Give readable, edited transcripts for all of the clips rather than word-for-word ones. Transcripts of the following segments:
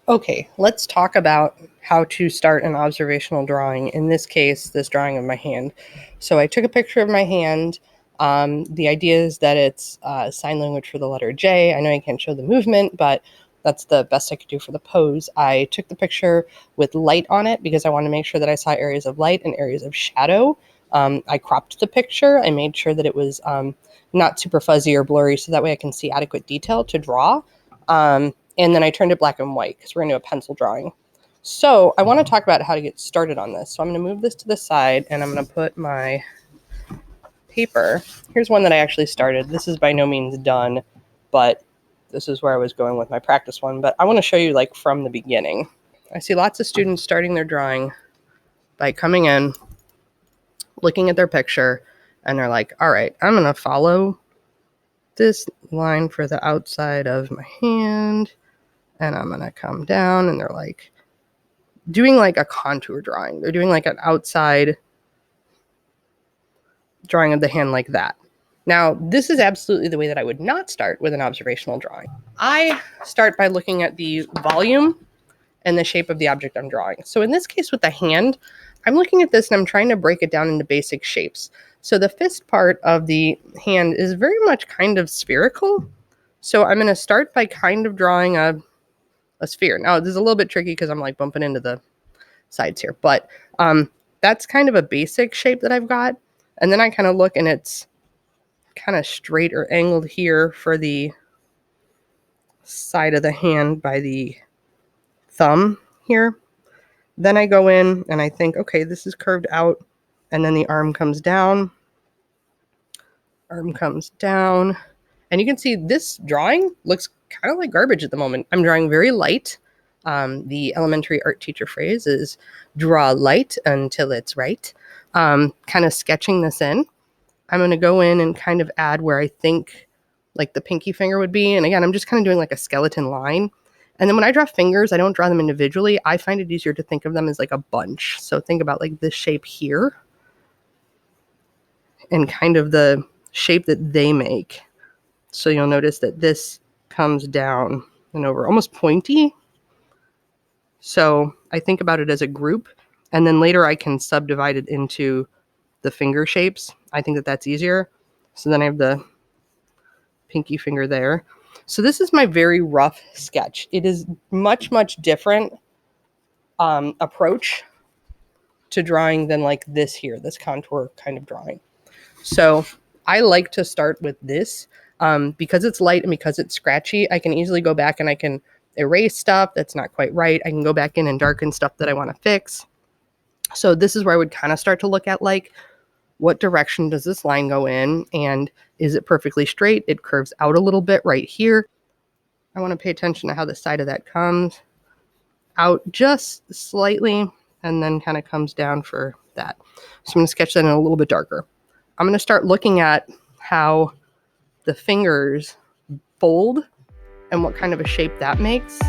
Okay, let's talk about how to start an observational drawing. In this case, this drawing of my hand. So I took a picture of my hand. The idea is that it's sign language for the letter J. I know I can't show the movement, but that's the best I could do for the pose. I took the picture with light on it because I wanted to make sure that I saw areas of light and areas of shadow. I cropped the picture. I made sure that it was not super fuzzy or blurry so that way I can see adequate detail to draw. And then I turned it black and white because we're going to do a pencil drawing. So I want to talk about how to get started on this. So I'm going to move this to the side and I'm going to put my paper. Here's one that I actually started. This is by no means done, but this is where I was going with my practice one. But I want to show you like from the beginning. I see lots of students starting their drawing by coming in, looking at their picture, and they're like, all right, I'm going to follow this line for the outside of my hand. And I'm going to come down, and they're like doing like a contour drawing. They're doing like an outside drawing of the hand like that. Now, this is absolutely the way that I would not start with an observational drawing. I start by looking at the volume and the shape of the object I'm drawing. So in this case with the hand, I'm looking at this and I'm trying to break it down into basic shapes. So the fist part of the hand is very much kind of spherical. So I'm going to start by kind of drawing a sphere. Now, this is a little bit tricky because I'm like bumping into the sides here, but that's kind of a basic shape that I've got. And then I kind of look and it's kind of straight or angled here for the side of the hand by the thumb here. Then I go in and I think, okay, this is curved out, and then the arm comes down, and you can see this drawing looks kind of like garbage at the moment. I'm drawing very light. The elementary art teacher phrase is draw light until it's right. Kind of sketching this in. I'm going to go in and kind of add where I think like the pinky finger would be. And again, I'm just kind of doing like a skeleton line. And then when I draw fingers, I don't draw them individually. I find it easier to think of them as like a bunch. So think about like this shape here and kind of the shape that they make. So you'll notice that this comes down and over, almost pointy. So I think about it as a group, and then later I can subdivide it into the finger shapes. I think that that's easier. So then I have the pinky finger there. So this is my very rough sketch. It is much, much different approach to drawing than like this here, this contour kind of drawing. So I like to start with this because it's light and because it's scratchy. I can easily go back and I can erase stuff that's not quite right. I can go back in and darken stuff that I want to fix. So this is where I would kind of start to look at like, what direction does this line go in? And is it perfectly straight? It curves out a little bit right here. I want to pay attention to how the side of that comes out just slightly and then kind of comes down for that. So I'm going to sketch that in a little bit darker. I'm going to start looking at how the fingers fold and what kind of a shape that makes.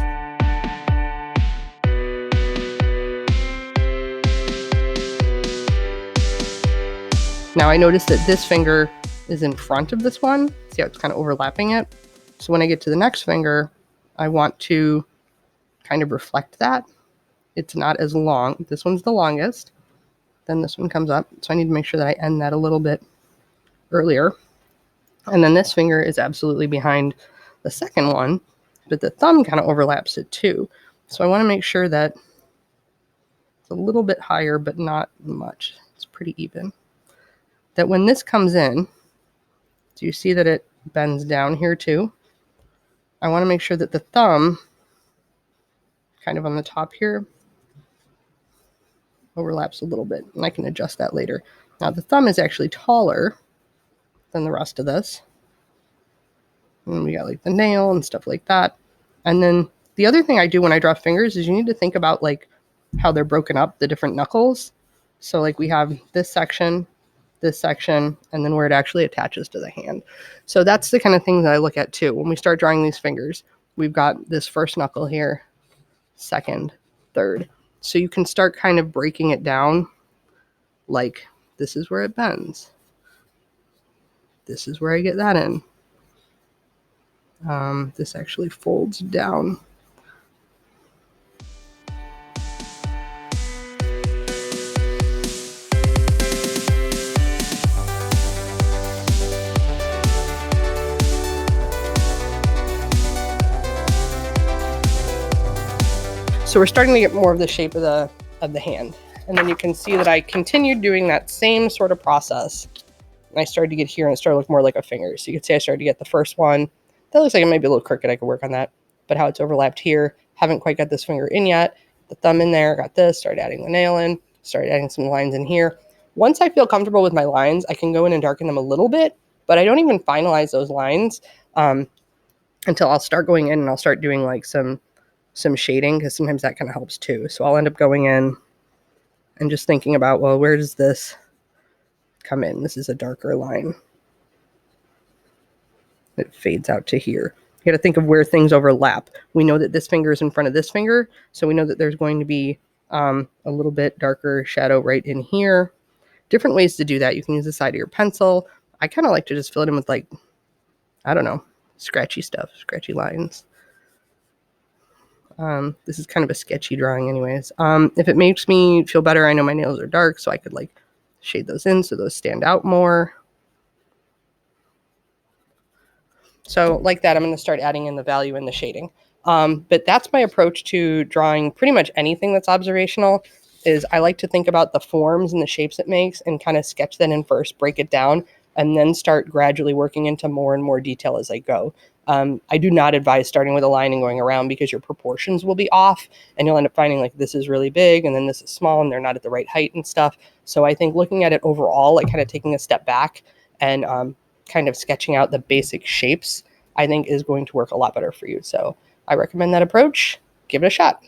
Now I notice that this finger is in front of this one. See how it's kind of overlapping it? So when I get to the next finger, I want to kind of reflect that. It's not as long. This one's the longest. Then this one comes up. So I need to make sure that I end that a little bit earlier. And then this finger is absolutely behind the second one, but the thumb kind of overlaps it too. So I want to make sure that it's a little bit higher, but not much. It's pretty even. That when this comes in, do you see that it bends down here too? I want to make sure that the thumb, kind of on the top here, overlaps a little bit, and I can adjust that later. Now the thumb is actually taller than the rest of this. And we got like the nail and stuff like that. And then the other thing I do when I draw fingers is you need to think about like how they're broken up, the different knuckles. So like we have this section, and then where it actually attaches to the hand. So that's the kind of thing that I look at too. When we start drawing these fingers, we've got this first knuckle here, second, third. So you can start kind of breaking it down. Like this is where it bends. This is where I get that in. This actually folds down. So we're starting to get more of the shape of the hand. And then you can see that I continued doing that same sort of process. And I started to get here and it started to look more like a finger. So you can see I started to get the first one. That looks like it might be a little crooked. I could work on that. But how it's overlapped here, haven't quite got this finger in yet. The thumb in there, got this, started adding the nail in, started adding some lines in here. Once I feel comfortable with my lines, I can go in and darken them a little bit, but I don't even finalize those lines until I'll start going in and I'll start doing like some shading, because sometimes that kind of helps too. So I'll end up going in and just thinking about, well, where does this come in? This is a darker line. It fades out to here. You got to think of where things overlap. We know that this finger is in front of this finger, so we know that there's going to be a little bit darker shadow right in here. Different ways to do that. You can use the side of your pencil. I kind of like to just fill it in with, like, I don't know, scratchy stuff, scratchy lines. This is kind of a sketchy drawing anyways. If it makes me feel better, I know my nails are dark, so I could like shade those in so those stand out more. So like that, I'm going to start adding in the value and the shading. But that's my approach to drawing pretty much anything that's observational. Is I like to think about the forms and the shapes it makes and kind of sketch that in first, break it down, and then start gradually working into more and more detail as I go. I do not advise starting with a line and going around, because your proportions will be off and you'll end up finding like this is really big and then this is small and they're not at the right height and stuff. So I think looking at it overall, like kind of taking a step back and kind of sketching out the basic shapes, I think is going to work a lot better for you. So I recommend that approach. Give it a shot.